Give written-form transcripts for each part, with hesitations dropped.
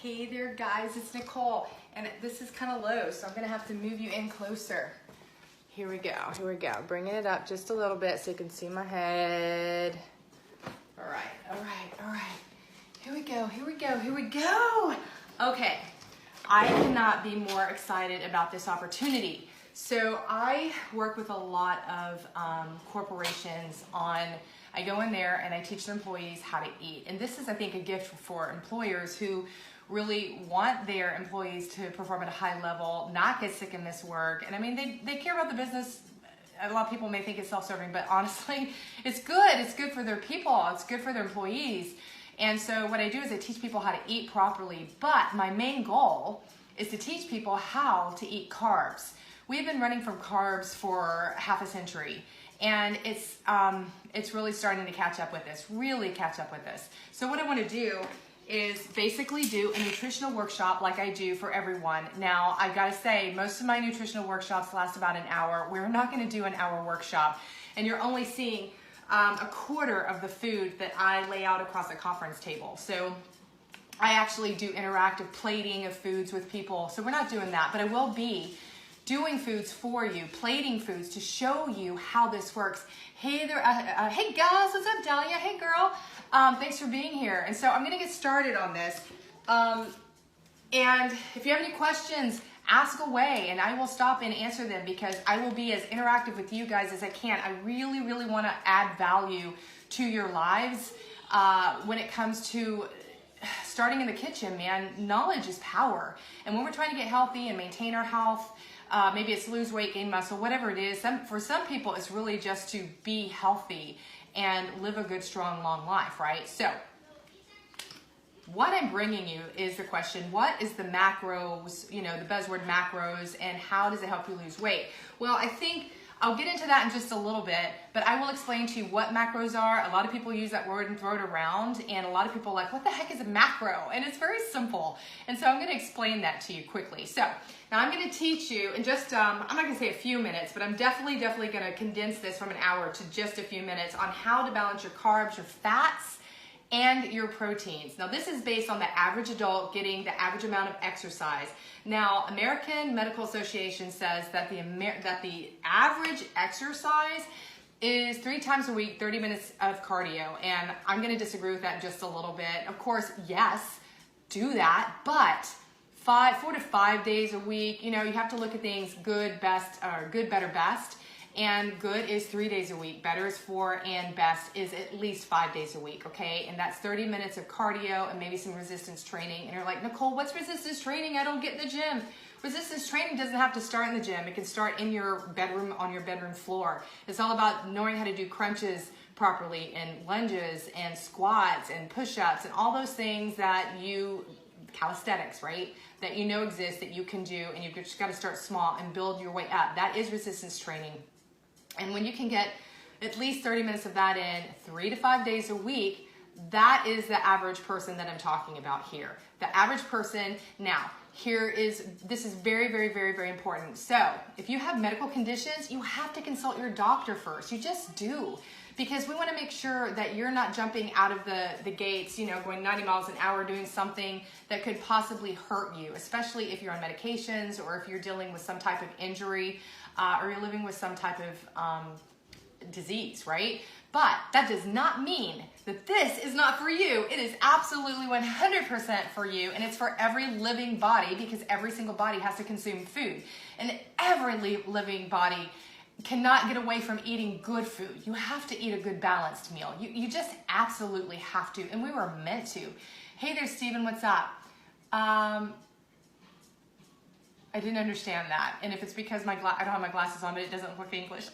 Hey there guys, it's Nicole, and this is kind of low, so I'm gonna have to move you in closer. Here we go, bringing it up just a little bit so you can see my head. All right. Here we go. Okay, I cannot be more excited about this opportunity. So I work with a lot of corporations I go in there and I teach their employees how to eat. And this is, I think, a gift for employers who really want their employees to perform at a high level, not get sick and miss work. And I mean, they care about the business. A lot of people may think it's self-serving, but honestly, it's good. It's good for their people. It's good for their employees. And so what I do is I teach people how to eat properly. But my main goal is to teach people how to eat carbs. We've been running from carbs for half a century. And it's really starting to catch up with us, So what I want to do is basically do a nutritional workshop like I do for everyone. Now, I've got to say, most of my nutritional workshops last about an hour. We're not going to do an hour workshop. And you're only seeing a quarter of the food that I lay out across a conference table. So I actually do interactive plating of foods with people. So we're not doing that, but I will be doing foods for you, plating foods to show you how this works. Hey there, hey guys, what's up, Dahlia? Hey girl, thanks for being here. And so I'm gonna get started on this. And if you have any questions, ask away and I will stop and answer them because I will be as interactive with you guys as I can. I really wanna add value to your lives when it comes to starting in the kitchen, man. Knowledge is power. And when we're trying to get healthy and maintain our health, maybe it's lose weight, gain muscle, whatever it is. For some people, it's really just to be healthy and live a good, strong, long life, right? So what I'm bringing you is the question, what is the macros, the buzzword macros, and how does it help you lose weight? Well, I think I'll get into that in just a little bit, but I will explain to you what macros are. A lot of people use that word and throw it around, and a lot of people are like, what the heck is a macro? And it's very simple. And so I'm gonna explain that to you quickly. So now I'm gonna teach you in just, I'm not gonna say a few minutes, but I'm definitely gonna condense this from an hour to just a few minutes on how to balance your carbs, your fats, and your proteins. Now this is based on the average adult getting the average amount of exercise. Now, American Medical Association says that the average exercise is 3 times a week, 30 minutes of cardio, and I'm gonna disagree with that just a little bit. Of course, yes, do that, but 4 to 5 days a week, you have to look at things good, best, or good, better, best. And good is 3 days a week, better is 4, and best is at least 5 days a week, okay? And that's 30 minutes of cardio and maybe some resistance training. And you're like, Nicole, what's resistance training? I don't get in the gym. Resistance training doesn't have to start in the gym. It can start in your bedroom, on your bedroom floor. It's all about knowing how to do crunches properly and lunges and squats and push-ups and all those things that calisthenics, right? That exist, that you can do, and you've just got to start small and build your way up. That is resistance training. And when you can get at least 30 minutes of that in 3 to 5 days a week, that is the average person that I'm talking about here. The average person. Now, this is very important. So if you have medical conditions, you have to consult your doctor first. You just do. Because we want to make sure that you're not jumping out of the gates, going 90 miles an hour doing something that could possibly hurt you, especially if you're on medications or if you're dealing with some type of injury or you're living with some type of disease, right? But that does not mean that this is not for you. It is absolutely 100% for you, and it's for every living body because every single body has to consume food. And every living body cannot get away from eating good food. You have to eat a good balanced meal. You just absolutely have to, and we were meant to. Hey there, Steven, what's up? I didn't understand that, and if it's because I don't have my glasses on, but it doesn't look English.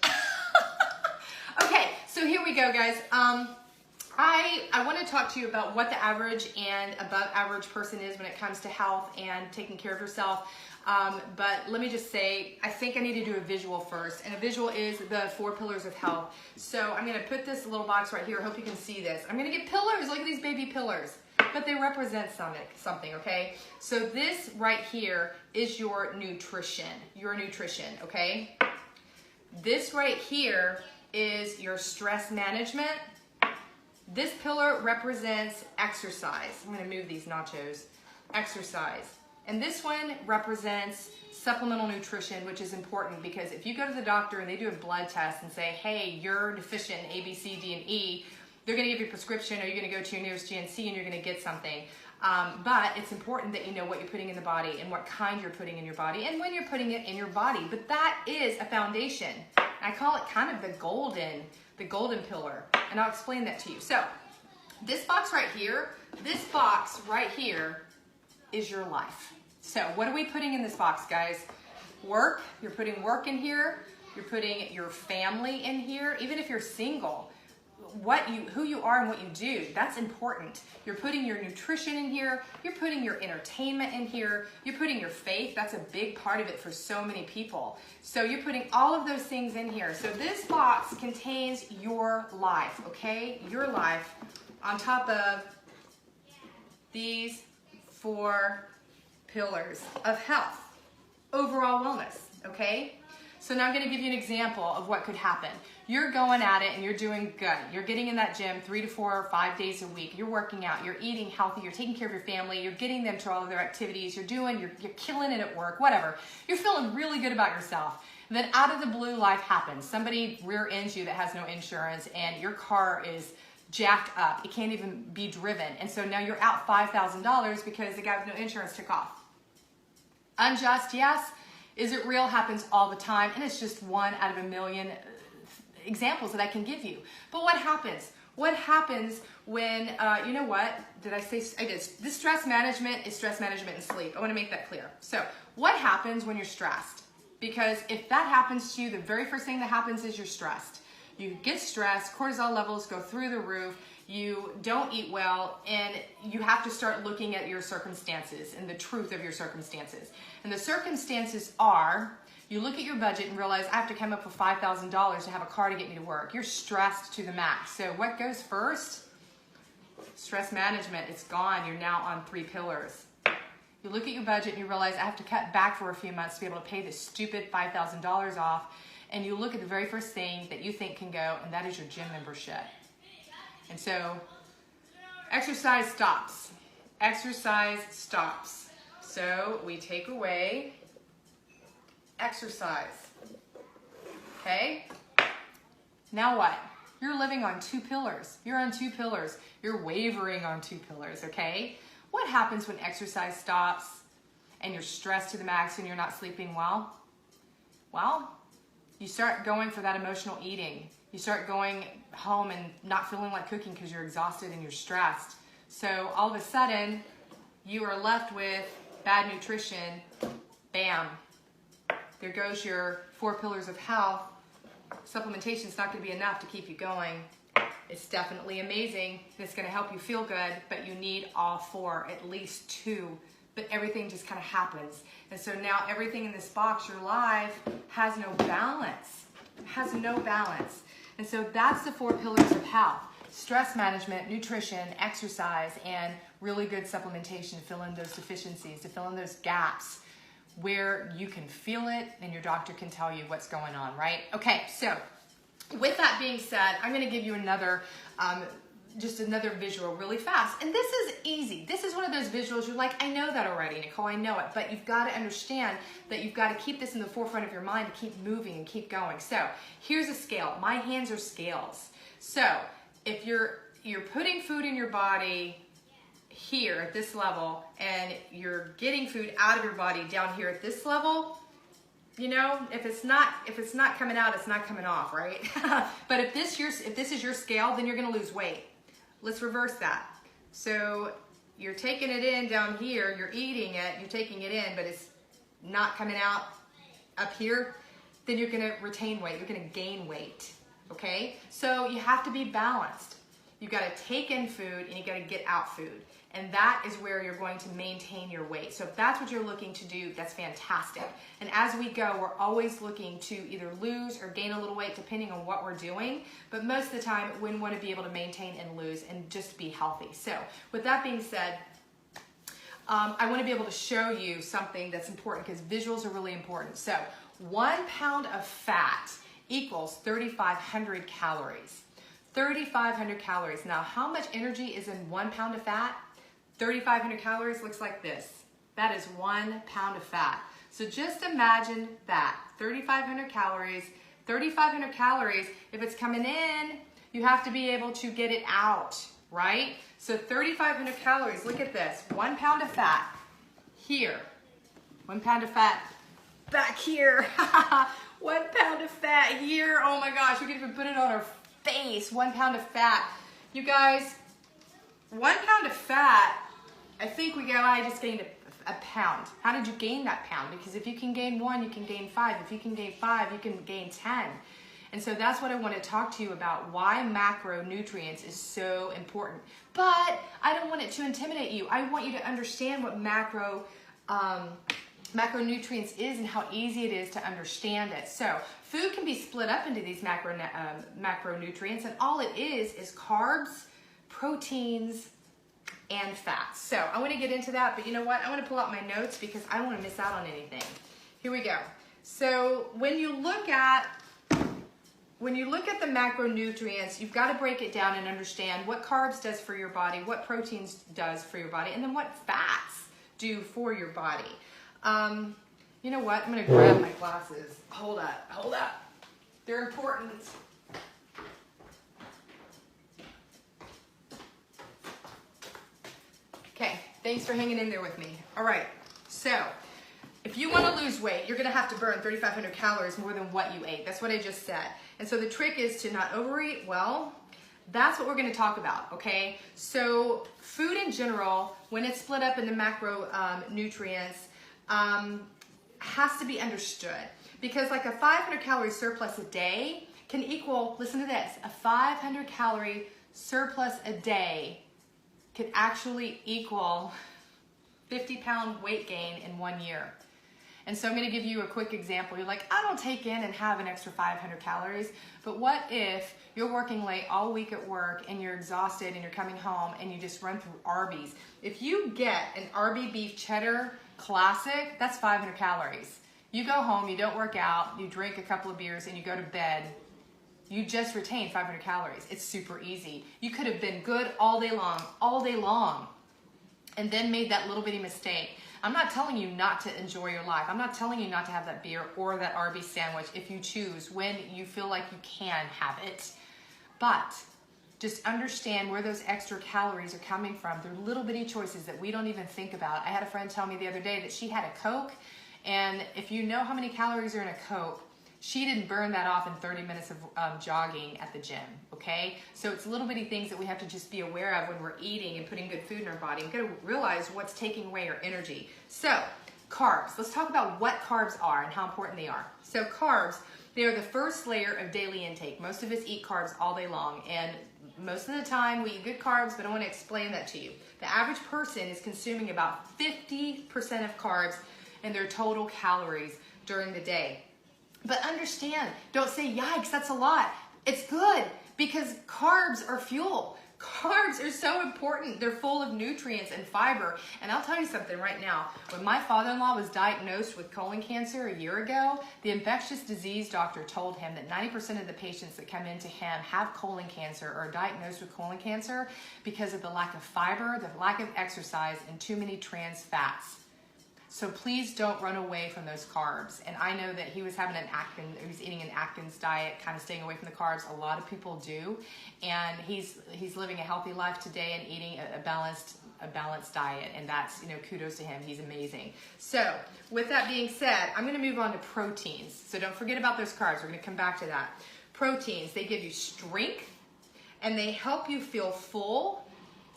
Okay, so here we go, guys. I want to talk to you about what the average and above average person is when it comes to health and taking care of yourself. But let me just say, I think I need to do a visual first, and a visual is the 4 pillars of health. So I'm going to put this little box right here. I hope you can see this. I'm going to get pillars. Look at these baby pillars, but they represent something, okay? So this right here is your nutrition, okay? This right here is your stress management. This pillar represents exercise. I'm going to move these nachos. exercise. And this one represents supplemental nutrition, which is important because if you go to the doctor and they do a blood test and say, hey, you're deficient in A, B, C, D, and E, they're going to give you a prescription, or you're going to go to your nearest GNC and you're going to get something. But it's important that you know what you're putting in the body and what kind you're putting in your body and when you're putting it in your body. But that is a foundation. I call it kind of the golden pillar. And I'll explain that to you. So this box right here is your life. So what are we putting in this box, guys? Work. You're putting work in here. You're putting your family in here. Even if you're single, who you are and what you do, that's important. You're putting your nutrition in here. You're putting your entertainment in here. You're putting your faith. That's a big part of it for so many people. So you're putting all of those things in here. So this box contains your life, okay? Your life on top of these 4 pillars of health, overall wellness, okay? So now I'm going to give you an example of what could happen. You're going at it and you're doing good. You're getting in that gym 3 to 4 or 5 days a week. You're working out. You're eating healthy. You're taking care of your family. You're getting them to all of their activities. You're killing it at work, whatever. You're feeling really good about yourself. And then out of the blue, life happens. Somebody rear ends you that has no insurance and your car is jacked up. It can't even be driven. And so now you're out $5,000 because the guy with no insurance took off. Unjust, yes. Is it real? Happens all the time. And it's just one out of a million examples that I can give you. But what happens? What happens when, you know what? Did I say, I did. This stress management is stress management and sleep. I want to make that clear. So what happens when you're stressed? Because if that happens to you, the very first thing that happens is you're stressed. You get stressed, cortisol levels go through the roof, you don't eat well, and you have to start looking at your circumstances and the truth of your circumstances. And the circumstances are, you look at your budget and realize I have to come up with $5,000 to have a car to get me to work. You're stressed to the max. So what goes first? Stress management. It's gone. You're now on 3 pillars. You look at your budget and you realize I have to cut back for a few months to be able to pay this stupid $5,000 off. And you look at the very first thing that you think can go, and that is your gym membership. And so exercise stops. Exercise stops. So we take away exercise. Okay? Now what? You're living on 2 pillars. You're on 2 pillars. You're wavering on 2 pillars, okay? What happens when exercise stops and you're stressed to the max and you're not sleeping well? Well, you start going for that emotional eating. You start going home and not feeling like cooking because you're exhausted and you're stressed. So all of a sudden, you are left with bad nutrition. Bam. There goes your 4 pillars of health. Supplementation is not going to be enough to keep you going. It's definitely amazing. It's going to help you feel good, but you need all 4, at least 2. But everything just kind of happens. And so now everything in this box, your life, has no balance. Has no balance. And so that's the 4 pillars of health. Stress management, nutrition, exercise, and really good supplementation to fill in those deficiencies, to fill in those gaps where you can feel it and your doctor can tell you what's going on, right? Okay, so with that being said, I'm going to give you another just another visual really fast. And this is easy. This is one of those visuals you're like, I know that already, Nicole, I know it. But you've got to understand that you've got to keep this in the forefront of your mind to keep moving and keep going. So here's a scale. My hands are scales. So if you're putting food in your body here at this level and you're getting food out of your body down here at this level, you know, if it's not coming out, it's not coming off, right? But if this is your scale, then you're going to lose weight. Let's reverse that. So you're taking it in down here, you're eating it, you're taking it in, but it's not coming out up here, then you're going to retain weight, you're going to gain weight, okay? So you have to be balanced. You've got to take in food and you got to get out food. And that is where you're going to maintain your weight. So if that's what you're looking to do, that's fantastic. And as we go, we're always looking to either lose or gain a little weight depending on what we're doing. But most of the time, we want to be able to maintain and lose and just be healthy. So with that being said, I want to be able to show you something that's important because visuals are really important. So 1 pound of fat equals 3,500 calories. 3,500 calories. Now, how much energy is in 1 pound of fat? 3,500 calories looks like this. That is 1 pound of fat. So just imagine that, 3,500 calories. 3,500 calories, if it's coming in, you have to be able to get it out, right? So 3,500 calories, look at this, 1 pound of fat here, 1 pound of fat back here, 1 pound of fat here. Oh my gosh, we could even put it on our face, 1 pound of fat. You guys, 1 pound of fat, I think I just gained a pound. How did you gain that pound? Because if you can gain 1, you can gain 5. If you can gain 5, you can gain 10. And so that's what I want to talk to you about, why macronutrients is so important. But I don't want it to intimidate you. I want you to understand what macronutrients is and how easy it is to understand it. So food can be split up into these macronutrients, and all it is carbs, proteins, and fats. So I want to get into that, but you know what? I want to pull out my notes because I don't want to miss out on anything. Here we go. So when you look at the macronutrients, you've got to break it down and understand what carbs does for your body, what proteins does for your body, and then what fats do for your body. You know what? I'm going to grab my glasses. Hold up. They're important. Okay, thanks for hanging in there with me. All right, so if you want to lose weight, you're going to have to burn 3,500 calories more than what you ate. That's what I just said. And so the trick is to not overeat. Well, that's what we're going to talk about, okay? So food in general, when it's split up into macronutrients, has to be understood. Because like a 500 calorie surplus a day can equal, listen to this, a 500 calorie surplus a day could actually equal 50-pound weight gain in 1 year. And so I'm going to give you a quick example. You're like, I don't take in and have an extra 500 calories. But what if you're working late all week at work and you're exhausted and you're coming home and you just run through Arby's? If you get an Arby beef cheddar classic, that's 500 calories. You go home, you don't work out, you drink a couple of beers and you go to bed. You just retain 500 calories. It's super easy. You could have been good all day long, and then made that little bitty mistake. I'm not telling you not to enjoy your life. I'm not telling you not to have that beer or that Arby's sandwich if you choose, when you feel like you can have it. But just understand where those extra calories are coming from. They're little bitty choices that we don't even think about. I had a friend tell me the other day that she had a Coke, and if you know how many calories are in a Coke, she didn't burn that off in 30 minutes of jogging at the gym, okay? So it's little bitty things that we have to just be aware of when we're eating and putting good food in our body. We've got to realize what's taking away our energy. So carbs, let's talk about what carbs are and how important they are. So carbs, they are the first layer of daily intake. Most of us eat carbs all day long, and most of the time we eat good carbs, but I want to explain that to you. The average person is consuming about 50% of carbs in their total calories during the day. But understand, don't say, yikes, that's a lot. It's good because carbs are fuel. Carbs are so important. They're full of nutrients and fiber. And I'll tell you something right now. When my father-in-law was diagnosed with colon cancer a year ago, the infectious disease doctor told him that 90% of the patients that come into him have colon cancer or are diagnosed with colon cancer because of the lack of fiber, the lack of exercise, and too many trans fats. So please don't run away from those carbs. And I know that he was having he was eating an Atkins diet, kind of staying away from the carbs. A lot of people do. And he's living a healthy life today and eating a balanced diet. And that's, kudos to him. He's amazing. So with that being said, I'm going to move on to proteins. So don't forget about those carbs. We're going to come back to that. Proteins, they give you strength and they help you feel full.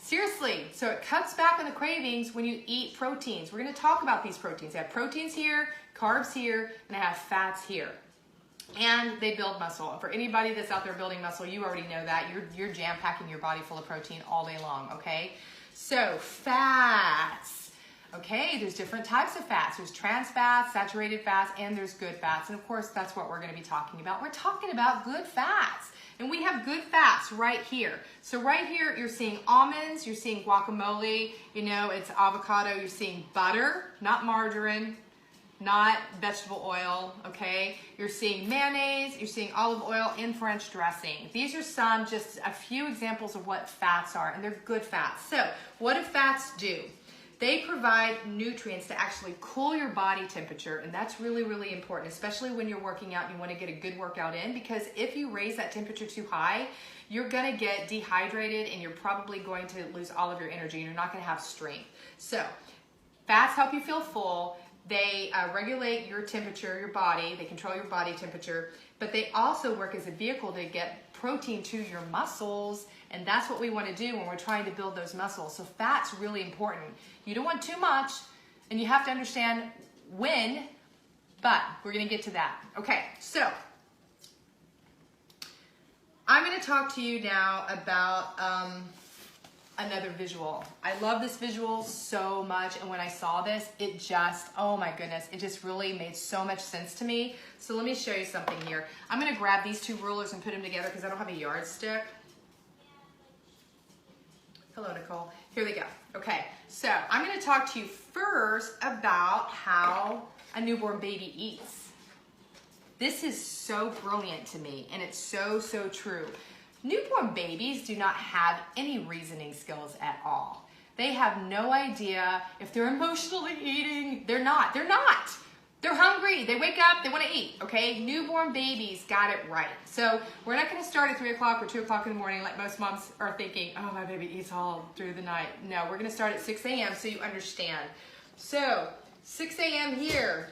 Seriously, so it cuts back on the cravings when you eat proteins. We're going to talk about these proteins. I have proteins here, carbs here, and I have fats here. And they build muscle. For anybody that's out there building muscle, you already know that. You're jam-packing your body full of protein all day long, okay? So fats. Okay, there's different types of fats. There's trans fats, saturated fats, and there's good fats. And of course, that's what we're going to be talking about. We're talking about good fats. And we have good fats right here. So right here, you're seeing almonds, you're seeing guacamole, it's avocado, you're seeing butter, not margarine. not vegetable oil, okay? You're seeing mayonnaise, you're seeing olive oil, and French dressing. These are just a few examples of what fats are, and they're good fats. So what do fats do? They provide nutrients to actually cool your body temperature, and that's really, really important, especially when you're working out and you want to get a good workout in, because if you raise that temperature too high, you're going to get dehydrated and you're probably going to lose all of your energy and you're not going to have strength. So fats help you feel full. They regulate your temperature, your body. They control your body temperature, but they also work as a vehicle to get protein to your muscles, and that's what we want to do when we're trying to build those muscles. So fat's really important. You don't want too much, and you have to understand when, but we're going to get to that. Okay, so I'm going to talk to you now about another visual. I love this visual so much, and when I saw this, it just, oh my goodness, it just really made so much sense to me. So let me show you something here. I'm going to grab these two rulers and put them together because I don't have a yardstick. Hello, Nicole. Here they go. Okay, so I'm going to talk to you first about how a newborn baby eats. This is so brilliant to me, and it's so, so true. Newborn babies do not have any reasoning skills at all. They have no idea if they're emotionally eating. They're not. They're hungry. They wake up. They want to eat, okay? Newborn babies got it right. So we're not going to start at 3 o'clock or 2 o'clock in the morning like most moms are thinking, oh, my baby eats all through the night. No, we're going to start at 6 a.m. so you understand. So 6 a.m. here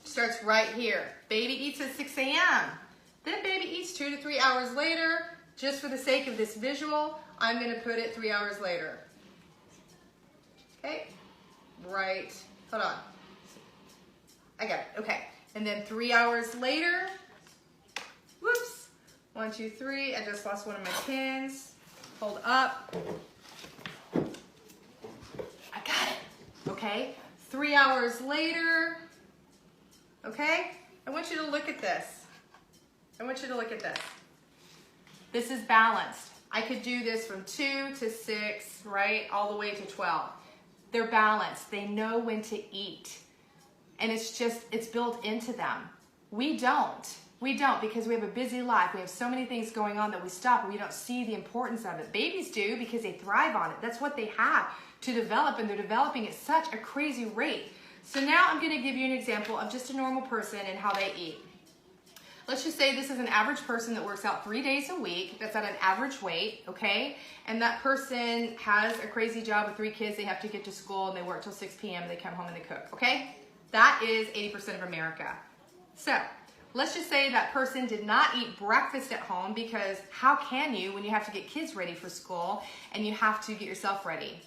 starts right here. Baby eats at 6 a.m. Then baby eats 2 to 3 hours later. Just for the sake of this visual, I'm going to put it 3 hours later. Okay? Right. Hold on. I got it. Okay. And then 3 hours later, whoops. 1, 2, 3. I just lost one of my pins. Hold up. I got it. Okay? 3 hours later. Okay? I want you to look at this. I want you to look at this. This is balanced. I could do this from 2 to 6, right? All the way to 12. They're balanced. They know when to eat. And it's built into them. We don't. We don't, because we have a busy life. We have so many things going on that we stop and we don't see the importance of it. Babies do because they thrive on it. That's what they have to develop, and they're developing at such a crazy rate. So now I'm going to give you an example of just a normal person and how they eat. Let's just say this is an average person that works out 3 days a week. That's at an average weight, okay? And that person has a crazy job with 3 kids. They have to get to school and they work till 6 p.m. and they come home and they cook, okay? That is 80% of America. So let's just say that person did not eat breakfast at home, because how can you when you have to get kids ready for school and you have to get yourself ready?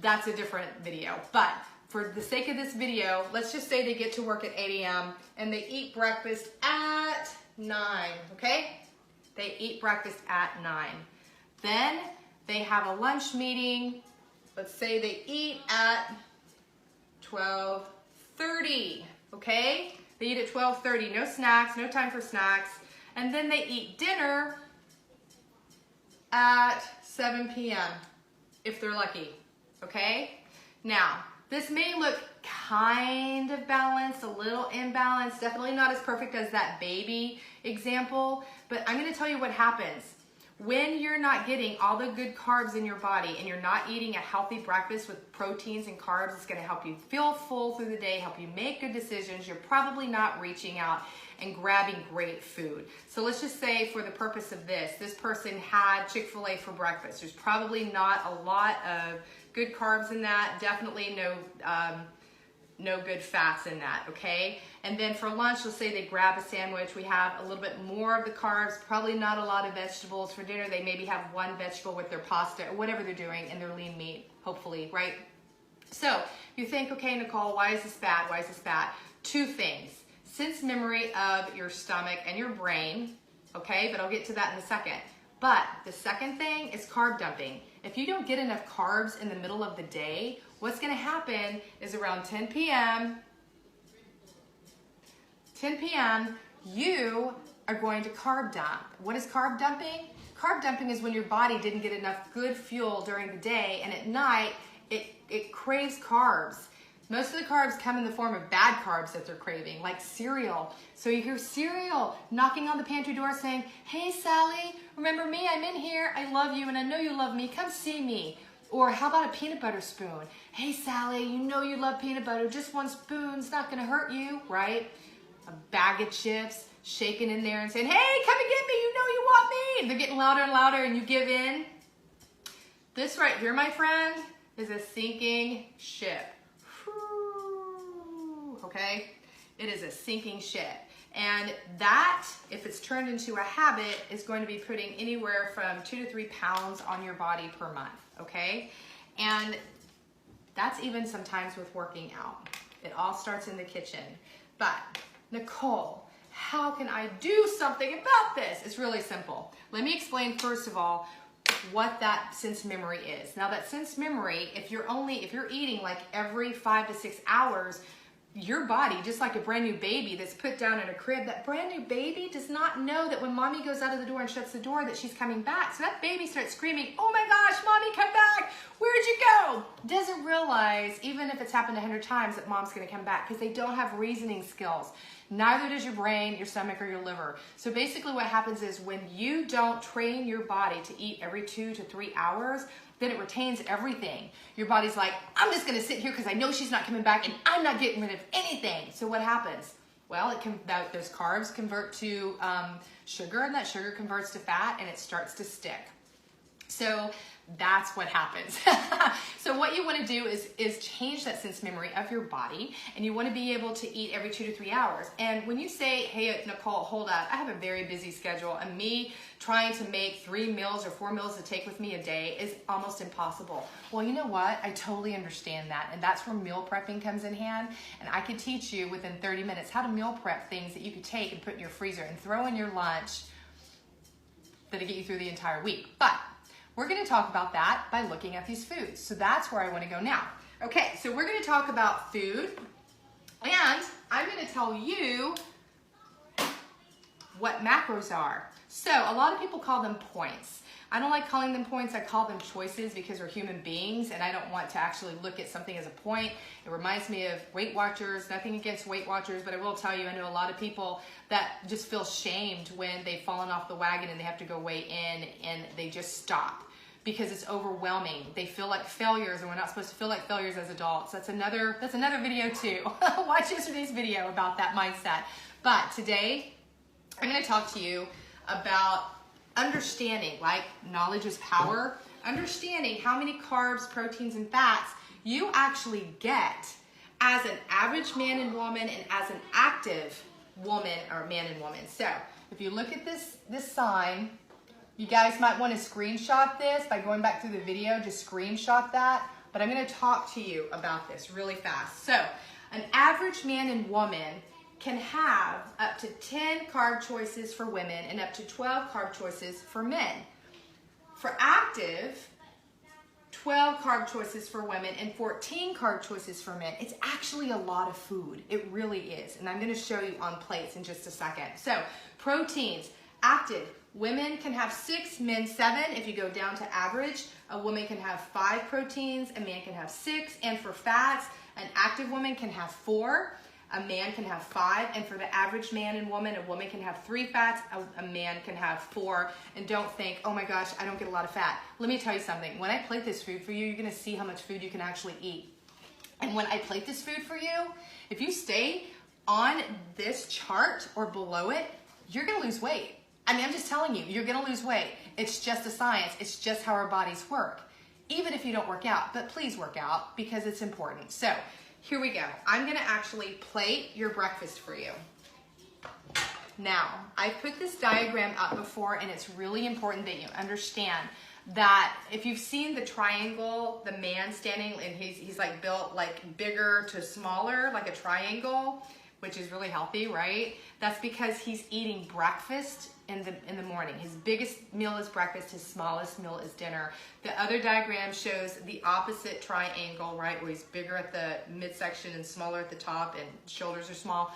That's a different video. But for the sake of this video, let's just say they get to work at 8 a.m. and they eat breakfast at 9, okay? They eat breakfast at 9. Then they have a lunch meeting. Let's say they eat at 12:30, okay? They eat at 12:30, no snacks, no time for snacks. And then they eat dinner at 7 p.m. if they're lucky, okay? Now, this may look kind of balanced, a little imbalanced, definitely not as perfect as that baby example, but I'm going to tell you what happens. When you're not getting all the good carbs in your body and you're not eating a healthy breakfast with proteins and carbs, it's going to help you feel full through the day, help you make good decisions. You're probably not reaching out and grabbing great food. So let's just say, for the purpose of this person had Chick-fil-A for breakfast. There's probably not a lot of good carbs in that, definitely no good fats in that, okay? And then for lunch, let's say they grab a sandwich. We have a little bit more of the carbs, probably not a lot of vegetables. For dinner, they maybe have one vegetable with their pasta or whatever they're doing, and their lean meat, hopefully, right? So you think, okay, Nicole, why is this bad? Why is this bad? 2 things. Sense memory of your stomach and your brain, okay? But I'll get to that in a second. But the second thing is carb dumping. If you don't get enough carbs in the middle of the day, what's going to happen is around 10 p.m., you are going to carb dump. What is carb dumping? Carb dumping is when your body didn't get enough good fuel during the day, and at night it craves carbs. Most of the carbs come in the form of bad carbs that they're craving, like cereal. So you hear cereal knocking on the pantry door saying, hey, Sally, remember me? I'm in here. I love you and I know you love me. Come see me. Or how about a peanut butter spoon? Hey, Sally, you know you love peanut butter. Just one spoon's not going to hurt you, right? A bag of chips shaking in there and saying, hey, come and get me. You know you want me. And they're getting louder and louder and you give in. This right here, my friend, is a sinking ship. Okay? It is a sinking ship. And that, if it's turned into a habit, is going to be putting anywhere from 2 to 3 pounds on your body per month. Okay? And that's even sometimes with working out. It all starts in the kitchen. But, Nicole, how can I do something about this? It's really simple. Let me explain first of all what that sense memory is. Now that sense memory, if you're eating like every 5 to 6 hours, your body, just like a brand new baby that's put down in a crib, that brand new baby does not know that when mommy goes out of the door and shuts the door that she's coming back. So that baby starts screaming, oh my gosh, mommy, come back. Where'd you go? Doesn't realize, even if it's happened 100 times, that mom's gonna come back because they don't have reasoning skills. Neither does your brain, your stomach, or your liver. So basically what happens is when you don't train your body to eat every 2 to 3 hours, then it retains everything. Your body's like, I'm just gonna sit here because I know she's not coming back and I'm not getting rid of anything. So what happens? Well, those carbs convert to sugar, and that sugar converts to fat, and it starts to stick. So that's what happens. So what you want to do is change that sense memory of your body, and you want to be able to eat every 2 to 3 hours. And when you say, hey, Nicole, hold up, I have a very busy schedule, and me trying to make 3 meals or 4 meals to take with me a day is almost impossible. Well, you know what? I totally understand that, and that's where meal prepping comes in hand, and I could teach you within 30 minutes how to meal prep things that you could take and put in your freezer and throw in your lunch that'll get you through the entire week. But we're going to talk about that by looking at these foods. So that's where I want to go now. Okay, so we're going to talk about food, and I'm going to tell you what macros are. So a lot of people call them points. I don't like calling them points. I call them choices because we're human beings, and I don't want to actually look at something as a point. It reminds me of Weight Watchers. Nothing against Weight Watchers, but I will tell you, I know a lot of people that just feel shamed when they've fallen off the wagon and they have to go weigh in and they just stop because it's overwhelming. They feel like failures, and we're not supposed to feel like failures as adults. That's another video too. Watch yesterday's video about that mindset. But today, I'm going to talk to you about understanding, like knowledge is power, understanding how many carbs, proteins, and fats you actually get as an average man and woman and as an active woman or man and woman. So if you look at this sign, you guys might want to screenshot this by going back through the video, just screenshot that. But I'm going to talk to you about this really fast. So an average man and woman can have up to 10 carb choices for women and up to 12 carb choices for men. For active, 12 carb choices for women and 14 carb choices for men. It's actually a lot of food. It really is. And I'm going to show you on plates in just a second. So proteins, active, women can have 6, men 7. If you go down to average, a woman can have 5 proteins, a man can have 6. And for fats, an active woman can have 4. A man can have 5, and for the average man and woman, a woman can have 3 fats, a man can have 4. And don't think, oh my gosh, I don't get a lot of fat. Let me tell you something. When I plate this food for you, you're going to see how much food you can actually eat. And when I plate this food for you, if you stay on this chart or below it, you're going to lose weight. I mean, I'm just telling you, you're going to lose weight. It's just a science. It's just how our bodies work. Even if you don't work out, but please work out because it's important. So here we go. I'm going to actually plate your breakfast for you. Now, I put this diagram up before, and it's really important that you understand that if you've seen the triangle, the man standing, and he's like built like bigger to smaller, like a triangle, which is really healthy, right? That's because he's eating breakfast in the morning. His biggest meal is breakfast, his smallest meal is dinner. The other diagram shows the opposite triangle, right, where he's bigger at the midsection and smaller at the top, and shoulders are small,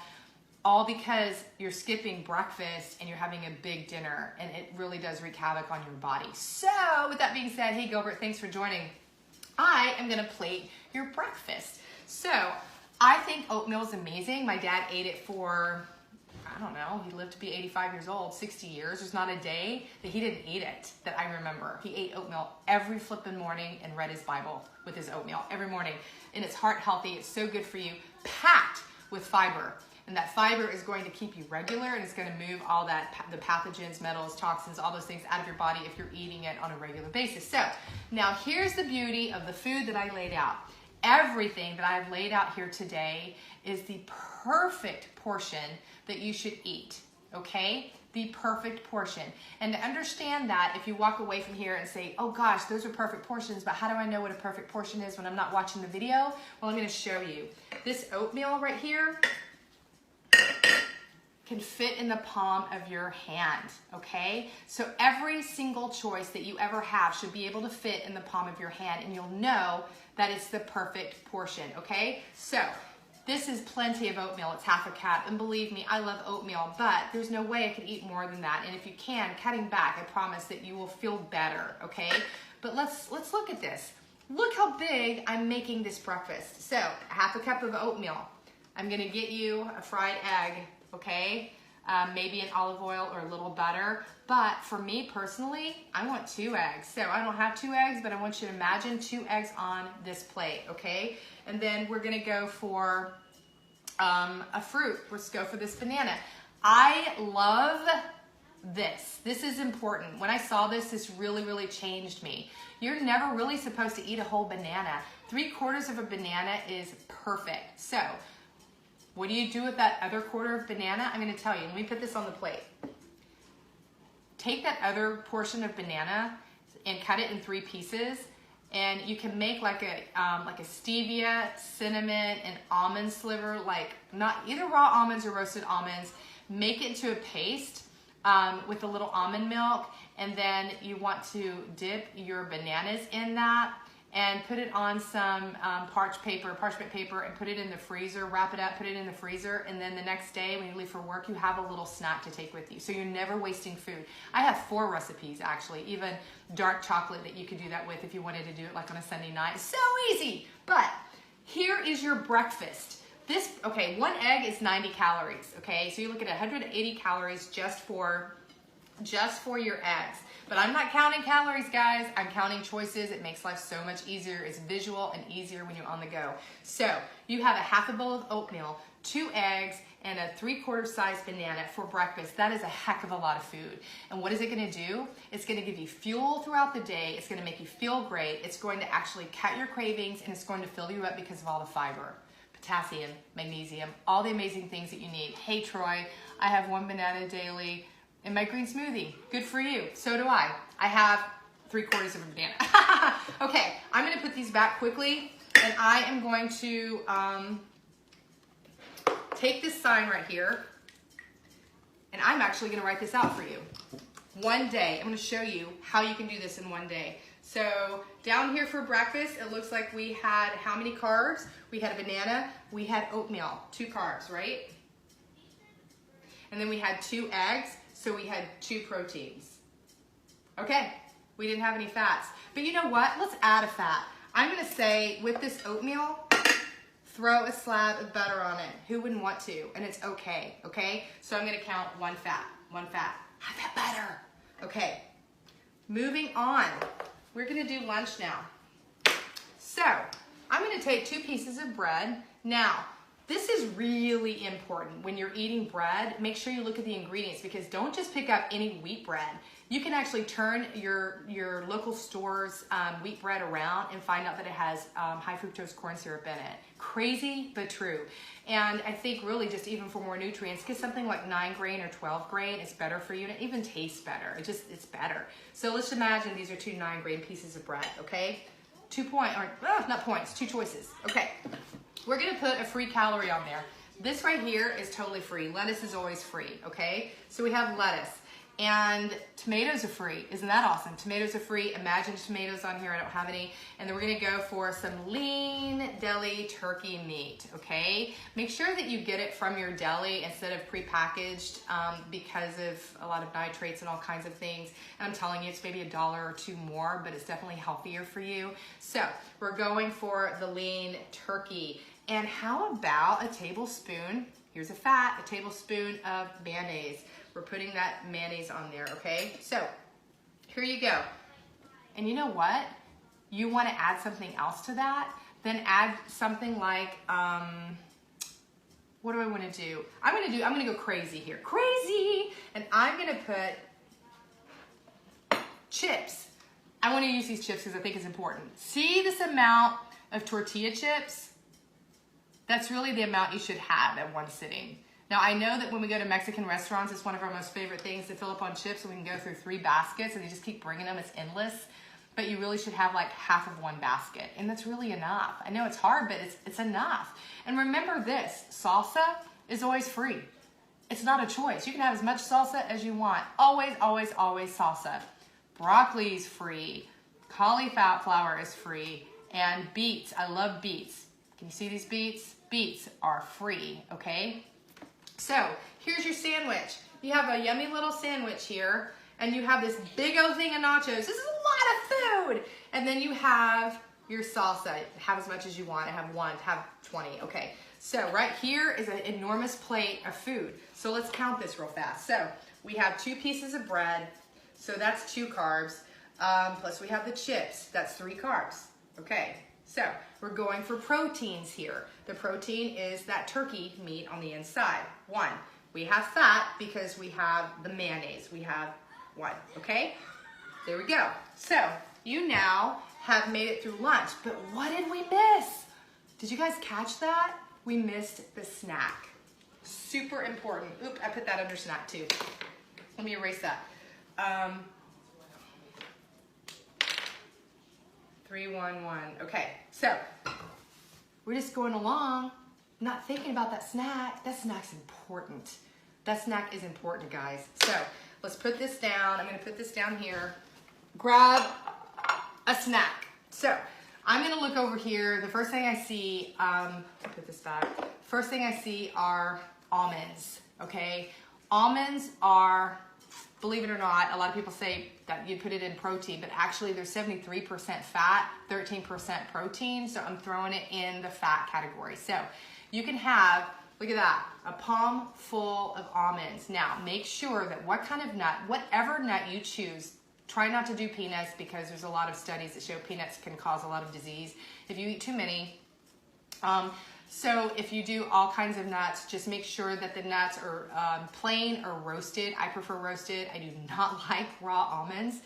all because you're skipping breakfast and you're having a big dinner, and it really does wreak havoc on your body. So with that being said, hey Gilbert, thanks for joining. I am gonna plate your breakfast. So I think oatmeal is amazing. My dad ate it for, I don't know, he lived to be 85 years old, 60 years. There's not a day that he didn't eat it that I remember. He ate oatmeal every flipping morning and read his Bible with his oatmeal every morning. And it's heart healthy. It's so good for you. Packed with fiber. And that fiber is going to keep you regular, and it's going to move all that, the pathogens, metals, toxins, all those things out of your body if you're eating it on a regular basis. So now here's the beauty of the food that I laid out. Everything that I've laid out here today is the perfect portion that you should eat, okay? The perfect portion. And to understand that, if you walk away from here and say, oh gosh, those are perfect portions, but how do I know what a perfect portion is when I'm not watching the video? Well, I'm going to show you. This oatmeal right here can fit in the palm of your hand, okay? So every single choice that you ever have should be able to fit in the palm of your hand, and you'll know that it's the perfect portion, okay? So this is plenty of oatmeal. It's half a cup, and believe me, I love oatmeal, but there's no way I could eat more than that. And if you can, cutting back, I promise that you will feel better, okay? But let's look at this. Look how big I'm making this breakfast. So half a cup of oatmeal. I'm gonna get you a fried egg, okay? Maybe an olive oil or a little butter. But for me personally, I want 2 eggs. So I don't have 2 eggs, but I want you to imagine 2 eggs on this plate, okay? And then we're gonna go for a fruit. Let's go for this banana. I love this. This is important. When I saw this, this really, really changed me. You're never really supposed to eat a whole banana. 3/4 of a banana is perfect. So what do you do with that other quarter of banana? I'm going to tell you. Let me put this on the plate. Take that other portion of banana and cut it in 3 pieces, and you can make like a stevia, cinnamon, and almond sliver, like not either raw almonds or roasted almonds. Make it into a paste with a little almond milk, and then you want to dip your bananas in that and put it on some parchment paper, and put it in the freezer, wrap it up, put it in the freezer, and then the next day when you leave for work, you have a little snack to take with you. So you're never wasting food. I have 4 recipes actually, even dark chocolate that you could do that with if you wanted to do it like on a Sunday night. So easy. But here is your breakfast. This, okay, 1 egg is 90 calories, okay? So you look at 180 calories just for your eggs. But I'm not counting calories, guys. I'm counting choices. It makes life so much easier. It's visual and easier when you're on the go. So you have a half a bowl of oatmeal, 2 eggs, and a 3/4 size banana for breakfast. That is a heck of a lot of food. And what is it going to do? It's going to give you fuel throughout the day. It's going to make you feel great. It's going to actually cut your cravings, and it's going to fill you up because of all the fiber, potassium, magnesium, all the amazing things that you need. Hey, Troy, I have 1 banana daily in my green smoothie. Good for you. So do I. I have 3/4 of a banana. Okay, I'm going to put these back quickly, and I am going to take this sign right here, and I'm actually going to write this out for you. 1 day. I'm going to show you how you can do this in 1 day. So down here for breakfast, it looks like we had how many carbs? We had a banana. We had oatmeal. 2 carbs, right? And then we had 2 eggs. So we had 2 proteins. Okay, we didn't have any fats. But you know what? Let's add a fat. I'm going to say with this oatmeal, throw a slab of butter on it. Who wouldn't want to? And it's okay, okay? So I'm going to count 1 fat. Have that butter. Okay, moving on. We're going to do lunch now. So I'm going to take 2 pieces of bread. Now, this is really important. When you're eating bread, make sure you look at the ingredients, because don't just pick up any wheat bread. You can actually turn your local store's wheat bread around and find out that it has high fructose corn syrup in it. Crazy, but true. And I think really just even for more nutrients, get something like 9 grain or 12 grain. It's better for you, and it even tastes better. It's better. So let's imagine these are 2 9 grain pieces of bread, okay? 2 choices. Okay. We're going to put a free calorie on there. This right here is totally free. Lettuce is always free, okay? So we have lettuce. And tomatoes are free. Isn't that awesome? Tomatoes are free. Imagine tomatoes on here. I don't have any. And then we're going to go for some lean deli turkey meat, okay? Make sure that you get it from your deli instead of prepackaged because of a lot of nitrates and all kinds of things. And I'm telling you, it's maybe $1 or $2 more, but it's definitely healthier for you. So we're going for the lean turkey. And how about a tablespoon, here's a fat, a tablespoon of mayonnaise. We're putting that mayonnaise on there, okay? So here you go. And you know what? You want to add something else to that, then add something like, what do I want to do? I'm going to go crazy here. Crazy! And I'm going to put chips. I want to use these chips because I think it's important. See this amount of tortilla chips? That's really the amount you should have at one sitting. Now, I know that when we go to Mexican restaurants, it's one of our most favorite things to fill up on chips, and we can go through 3 baskets, and they just keep bringing them. It's endless. But you really should have like half of one basket, and that's really enough. I know it's hard, but it's enough. And remember this, salsa is always free. It's not a choice. You can have as much salsa as you want. Always, always, always salsa. Broccoli is free. Cauliflower is free. And beets, I love beets. Can you see these beets? Beets are free, okay? So here's your sandwich. You have a yummy little sandwich here, and you have this big old thing of nachos. This is a lot of food. And then you have your salsa. Have as much as you want. Have 1, have 20, okay? So right here is an enormous plate of food. So let's count this real fast. So we have 2 pieces of bread, so that's 2 carbs. Plus we have the chips, that's 3 carbs, okay? So we're going for proteins here. The protein is that turkey meat on the inside, 1. We have fat because we have the mayonnaise. We have 1, okay? There we go. So you now have made it through lunch, but what did we miss? Did you guys catch that? We missed the snack. Super important. Oop, I put that under snack too. Let me erase that. 311. Okay, so we're just going along, not thinking about that snack. That snack's important. That snack is important, guys. So let's put this down. I'm going to put this down here. Grab a snack. So I'm going to look over here. The first thing I see, put this back. First thing I see are almonds. Okay, almonds are, believe it or not, a lot of people say that you put it in protein, but actually there's 73% fat, 13% protein, so I'm throwing it in the fat category. So you can have, look at that, a palm full of almonds. Now, make sure that what kind of nut, whatever nut you choose, try not to do peanuts because there's a lot of studies that show peanuts can cause a lot of disease if you eat too many. So if you do all kinds of nuts, just make sure that the nuts are plain or roasted. I prefer roasted. I do not like raw almonds.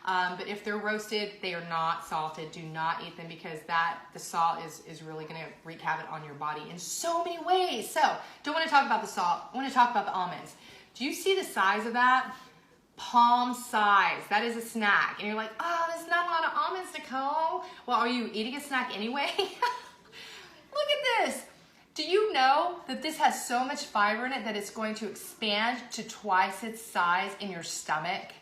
But if they're roasted, they are not salted. Do not eat them because the salt is really going to wreak havoc on your body in so many ways. So don't want to talk about the salt. I want to talk about the almonds. Do you see the size of that? Palm size. That is a snack. And you're like, oh, there's not a lot of almonds, Nicole. Well, are you eating a snack anyway? Look at this. Do you know that this has so much fiber in it that it's going to expand to twice its size in your stomach?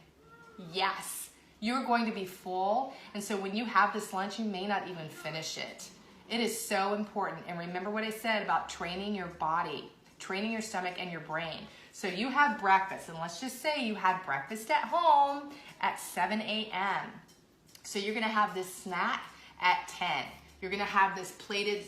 Yes. You're going to be full. And so when you have this lunch, you may not even finish it. It is so important. And remember what I said about training your body, training your stomach and your brain. So you have breakfast, and let's just say you had breakfast at home at 7 a.m. So you're going to have this snack at 10. You're going to have this plated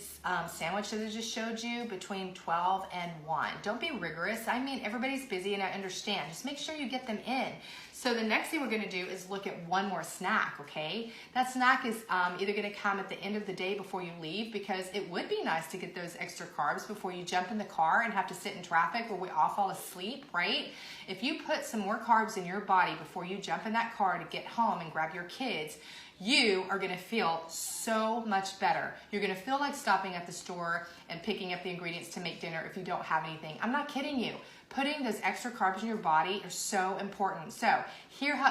sandwich that I just showed you between 12 and 1. Don't be rigorous. I mean, everybody's busy, and I understand. Just make sure you get them in. So the next thing we're going to do is look at one more snack, okay? That snack is either going to come at the end of the day before you leave, because it would be nice to get those extra carbs before you jump in the car and have to sit in traffic where we all fall asleep, right? If you put some more carbs in your body before you jump in that car to get home and grab your kids, you are going to feel so much better. You're going to feel like stopping at the store and picking up the ingredients to make dinner if you don't have anything. I'm not kidding you. Putting those extra carbs in your body are so important. So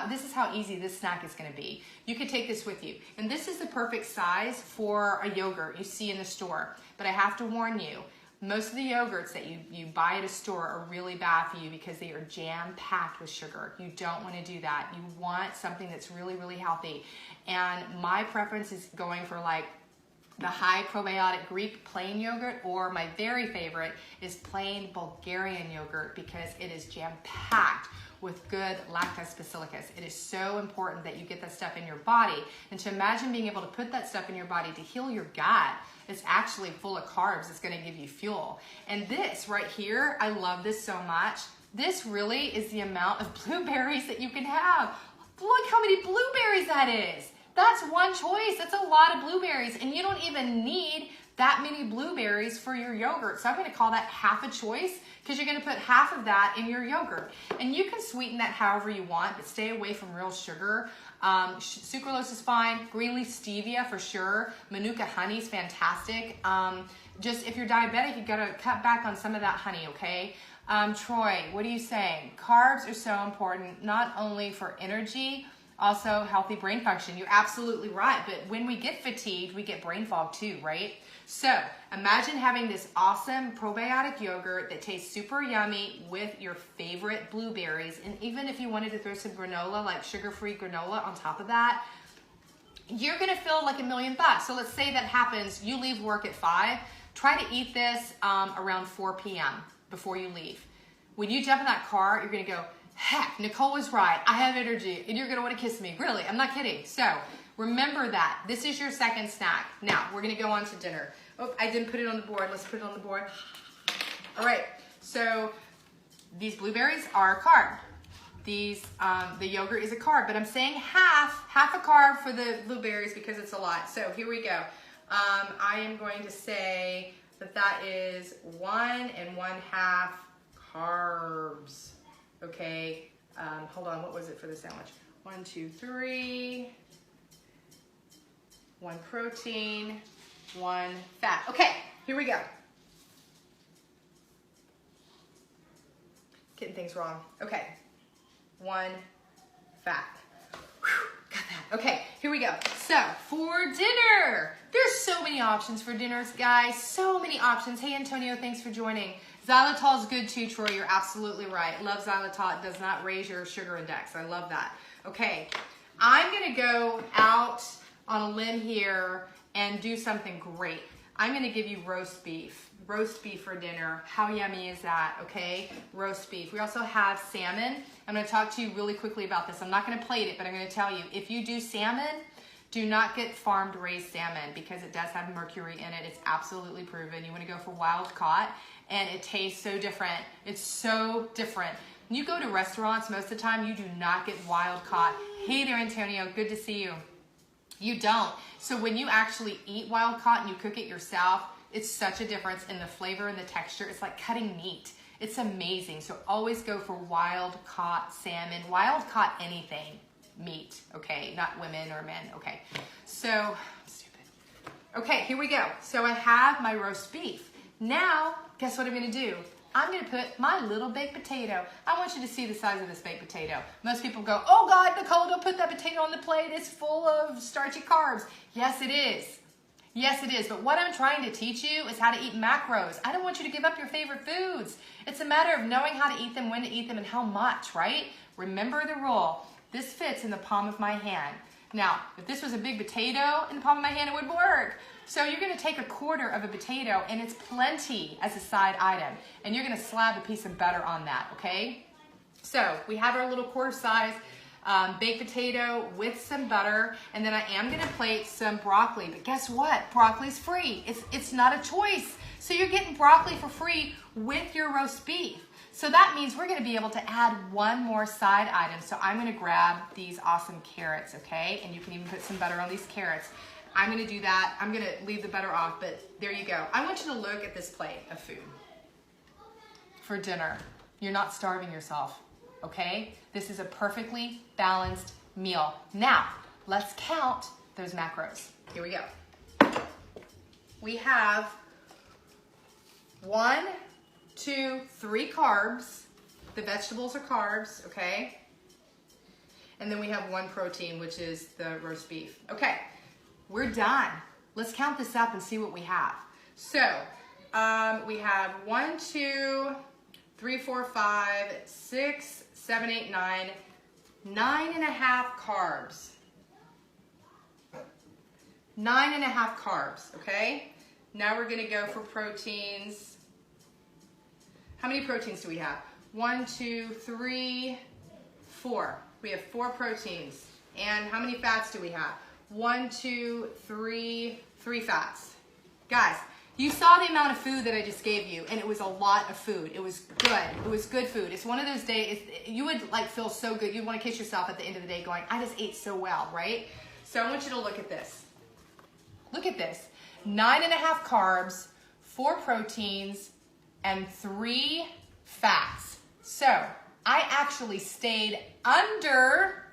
this is how easy this snack is going to be. You could take this with you. And this is the perfect size for a yogurt you see in the store. But I have to warn you, most of the yogurts that you buy at a store are really bad for you because they are jam-packed with sugar. You don't want to do that. You want something that's really, really healthy. And my preference is going for like the high probiotic Greek plain yogurt, or my very favorite is plain Bulgarian yogurt because it is jam-packed with good lactose basilicus. It is so important that you get that stuff in your body. And to imagine being able to put that stuff in your body to heal your gut, it's actually full of carbs. It's gonna give you fuel. And this right here, I love this so much. This really is the amount of blueberries that you can have. Look how many blueberries that is. That's one choice. That's a lot of blueberries, and you don't even need that many blueberries for your yogurt. So I'm gonna call that half a choice because you're gonna put half of that in your yogurt. And you can sweeten that however you want, but stay away from real sugar. Sucralose is fine. Green leaf stevia for sure. Manuka honey is fantastic. Just if you're diabetic, you gotta cut back on some of that honey, okay? Troy, what are you saying? Carbs are so important, not only for energy, also healthy brain function. You're absolutely right, but when we get fatigued, we get brain fog too, right? So imagine having this awesome probiotic yogurt that tastes super yummy with your favorite blueberries. And even if you wanted to throw some granola, like sugar-free granola on top of that, you're gonna feel like $1,000,000. So let's say that happens, you leave work at 5, try to eat this around 4 p.m. before you leave. When you jump in that car, you're gonna go, heck, Nicole was right. I have energy, and you're gonna wanna kiss me. Really, I'm not kidding. So remember that. This is your second snack. Now, we're gonna go on to dinner. Oh, I didn't put it on the board. Let's put it on the board. All right, so these blueberries are a carb. These, the yogurt is a carb, but I'm saying half a carb for the blueberries because it's a lot. So here we go. I am going to say that is 1 1/2 carbs. Okay, hold on, what was it for the sandwich? 1, 2, 3, 1 protein, 1 fat. Okay, here we go. Getting things wrong. Okay, 1 fat. Whew, got that. Okay, here we go. So, for dinner, there's so many options for dinners, guys. So many options. Hey, Antonio, thanks for joining. Xylitol is good too, Troy. You're absolutely right. Love xylitol. It does not raise your sugar index. I love that. Okay, I'm going to go out on a limb here and do something great. I'm going to give you roast beef. Roast beef for dinner. How yummy is that? Okay, roast beef. We also have salmon. I'm going to talk to you really quickly about this. I'm not going to plate it, but I'm going to tell you, if you do salmon, do not get farmed raised salmon because it does have mercury in it. It's absolutely proven. You want to go for wild caught, and it tastes so different. It's so different. When you go to restaurants, most of the time, you do not get wild caught. Hey there, Antonio. Good to see you. You don't. So when you actually eat wild caught and you cook it yourself, it's such a difference in the flavor and the texture. It's like cutting meat. It's amazing. So always go for wild caught salmon, wild caught anything, meat, okay? Not women or men, okay? So, stupid. Okay, here we go. So I have my roast beef. Now, guess what I'm gonna do? I'm gonna put my little baked potato. I want you to see the size of this baked potato. Most people go, oh God, Nicole, don't put that potato on the plate. It's full of starchy carbs. Yes, it is. Yes, it is. But what I'm trying to teach you is how to eat macros. I don't want you to give up your favorite foods. It's a matter of knowing how to eat them, when to eat them, and how much, right? Remember the rule. This fits in the palm of my hand. Now, if this was a big potato in the palm of my hand, it would work. So you're gonna take 1/4 of a potato, and it's plenty as a side item. And you're gonna slab a piece of butter on that, okay? So we have our little quarter size baked potato with some butter, and then I am gonna plate some broccoli. But guess what? Broccoli's free. It's not a choice. So you're getting broccoli for free with your roast beef. So that means we're gonna be able to add one more side item. So I'm gonna grab these awesome carrots, okay? And you can even put some butter on these carrots. I'm gonna do that. I'm gonna leave the butter off, but there you go. I want you to look at this plate of food for dinner. You're not starving yourself, okay? This is a perfectly balanced meal. Now, let's count those macros. Here we go. We have 1, 2, 3 carbs. The vegetables are carbs, okay? And then we have 1 protein, which is the roast beef. Okay, we're done. Let's count this up and see what we have. So, we have 1, 2, 3, 4, 5, 6, 7, 8, 9, 9 1/2 carbs. 9.5 carbs, okay? Now we're gonna go for proteins. How many proteins do we have? 1, 2, 3, 4. We have 4 proteins. And how many fats do we have? 1, 2, 3 fats. Guys, you saw the amount of food that I just gave you, and it was a lot of food. It was good. It was good food. It's one of those days, you would like feel so good. You'd want to kiss yourself at the end of the day going, I just ate so well, right? So I want you to look at this. Look at this. 9.5 carbs, 4 proteins, and 3 fats. So I actually stayed under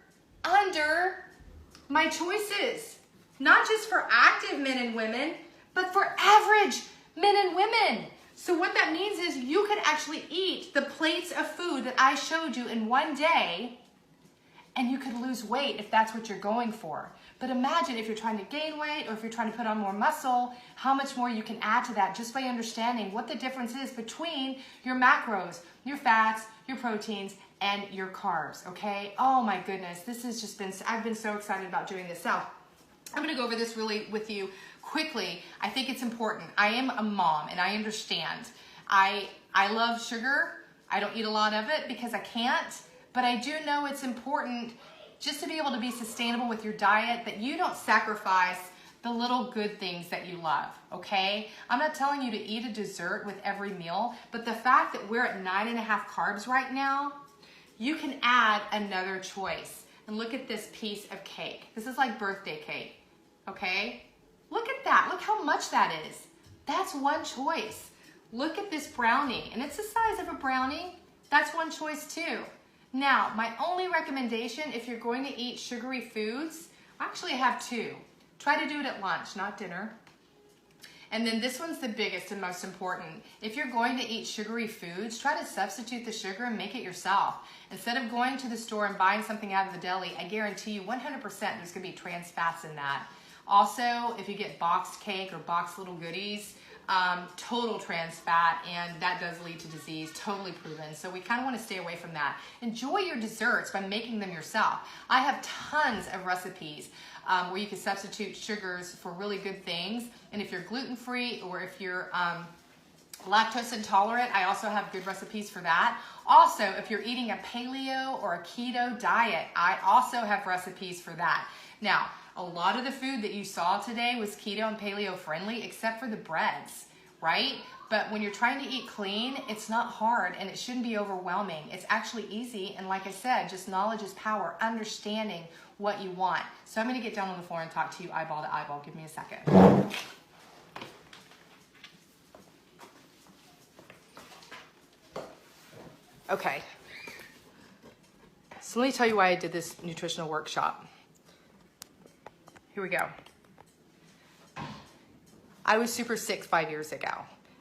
my choices. Not just for active men and women, but for average men and women. So what that means is you could actually eat the plates of food that I showed you in one day, and you could lose weight if that's what you're going for. But imagine if you're trying to gain weight or if you're trying to put on more muscle, how much more you can add to that just by understanding what the difference is between your macros, your fats, your proteins, and your carbs, okay? Oh my goodness, this has just been, I've been so excited about doing this. So I'm gonna go over this really with you quickly. I think it's important. I am a mom and I understand. I love sugar. I don't eat a lot of it because I can't, but I do know it's important just to be able to be sustainable with your diet, that you don't sacrifice the little good things that you love, okay? I'm not telling you to eat a dessert with every meal, but the fact that we're at 9.5 carbs right now, you can add another choice. And look at this piece of cake. This is like birthday cake, okay? Look at that, look how much that is. That's one choice. Look at this brownie, and it's the size of a brownie. That's one choice too. Now, my only recommendation, if you're going to eat sugary foods, I actually have 2. Try to do it at lunch, not dinner. And then this one's the biggest and most important. If you're going to eat sugary foods, try to substitute the sugar and make it yourself. Instead of going to the store and buying something out of the deli, I guarantee you 100% there's gonna be trans fats in that. Also, if you get boxed cake or boxed little goodies, total trans fat, and that does lead to disease, totally proven. So we kind of want to stay away from that. Enjoy your desserts by making them yourself. I have tons of recipes where you can substitute sugars for really good things. And if you're gluten-free or if you're lactose intolerant, I also have good recipes for that. Also, if you're eating a paleo or a keto diet, I also have recipes for that. Now, a lot of the food that you saw today was keto and paleo friendly, except for the breads, right? But when you're trying to eat clean, it's not hard and it shouldn't be overwhelming. It's actually easy. And like I said, just knowledge is power, understanding what you want. So I'm gonna get down on the floor and talk to you eyeball to eyeball. Give me a second. Okay. So let me tell you why I did this nutritional workshop. Here we go. I was super sick 5 years ago.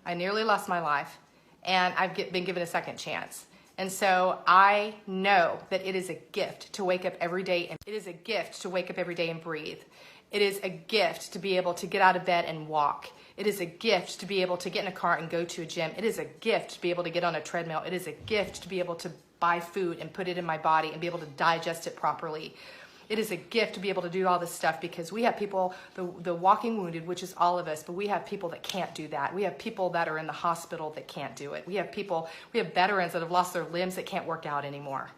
I nearly lost my life, and I've been given a second chance. And so I know that it is a gift to wake up every day, and it is a gift to wake up every day and breathe. It is a gift to be able to get out of bed and walk. It is a gift to be able to get in a car and go to a gym. It is a gift to be able to get on a treadmill. It is a gift to be able to buy food and put it in my body and be able to digest it properly. It is a gift to be able to do all this stuff because we have people, the walking wounded, which is all of us, but we have people that can't do that. We have people that are in the hospital that can't do it. We have veterans that have lost their limbs that can't work out anymore.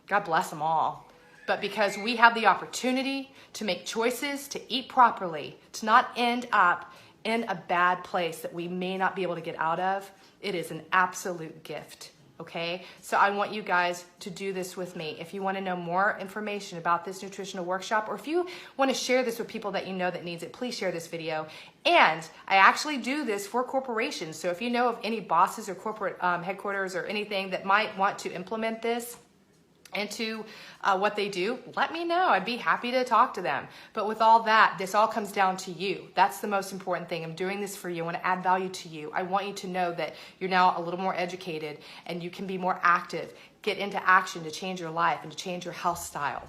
God bless them all. But because we have the opportunity to make choices, to eat properly, to not end up in a bad place that we may not be able to get out of, it is an absolute gift. Okay, so I want you guys to do this with me. If you want to know more information about this nutritional workshop, or if you want to share this with people that you know that needs it, please share this video. And I actually do this for corporations. So if you know of any bosses or corporate headquarters or anything that might want to implement this into what they do, let me know. I'd be happy to talk to them. But with all that, this all comes down to you. That's the most important thing. I'm doing this for you. I want to add value to you. I want you to know that you're now a little more educated and you can be more active. Get into action to change your life and to change your health style,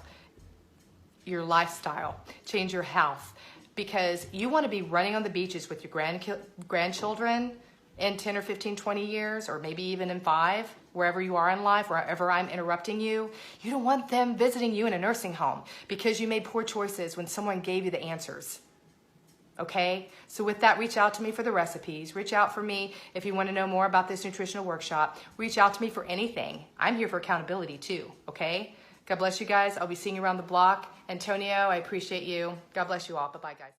your lifestyle, change your health. Because you want to be running on the beaches with your grandchildren in 10 or 15, 20 years, or maybe even in 5, wherever you are in life, wherever I'm interrupting you. You don't want them visiting you in a nursing home because you made poor choices when someone gave you the answers. Okay, so with that, reach out to me for the recipes. Reach out for me if you want to know more about this nutritional workshop. Reach out to me for anything. I'm here for accountability too, okay? God bless you guys. I'll be seeing you around the block. Antonio, I appreciate you. God bless you all. Bye-bye, guys.